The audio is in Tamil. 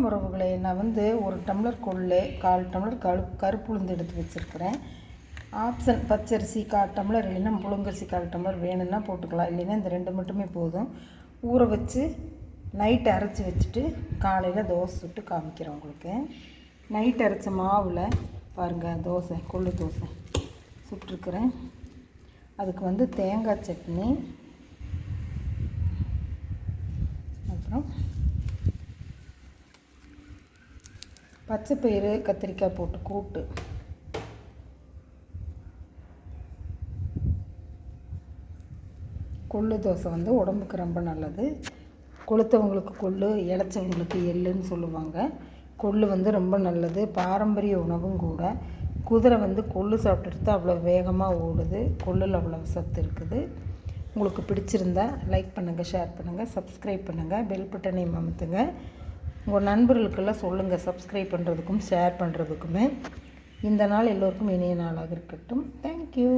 உறவுகளை நான் ஒரு டம்ளர் கொள்ளு 1/4 டம்ளர் கருப்பு உளுந்து எடுத்து வச்சுருக்கிறேன். ஆப்ஷன் பச்சரிசி 1/4 டம்ளர், இல்லைன்னா புழுங்கரிசி 1/4 டம்ளர் வேணும்னா போட்டுக்கலாம், இல்லைன்னா இந்த 2 மட்டுமே போதும். ஊற வச்சு நைட்டு அரைச்சி வச்சுட்டு காலையில் தோசை சுட்டு காமிக்கிறேன் உங்களுக்கு. நைட் அரைச்ச மாவில் பாருங்கள், தோசை கொள்ளு தோசை சுட்டுருக்குறேன். அதுக்கு தேங்காய் சட்னி, அப்புறம் பச்சைப்பயிறு கத்திரிக்காய் போட்டு கூட்டு. கொள்ளு தோசை உடம்புக்கு ரொம்ப நல்லது. கொளுத்தவங்களுக்கு கொள்ளு, இளைச்சவங்களுக்கு எள்ளுன்னு சொல்லுவாங்க. கொள்ளு ரொம்ப நல்லது, பாரம்பரிய உணவும் கூட. குதிரை கொள்ளு சாப்பிட்டுட்டு அவ்வளோ வேகமாக ஓடுது. கொள்ளில் அவ்வளோ சத்து இருக்குது. உங்களுக்கு பிடிச்சிருந்தா லைக் பண்ணுங்கள், ஷேர் பண்ணுங்கள், சப்ஸ்கிரைப் பண்ணுங்கள், பெல் பட்டனையும் அமுத்துங்க. உங்கள் நண்பர்களுக்கெல்லாம் சொல்லுங்கள் சப்ஸ்கிரைப் பண்ணுறதுக்கும் ஷேர் பண்ணுறதுக்குமே. இந்த நாள் எல்லோருக்கும் இனிய நாளாக இருக்கட்டும். தேங்க்யூ.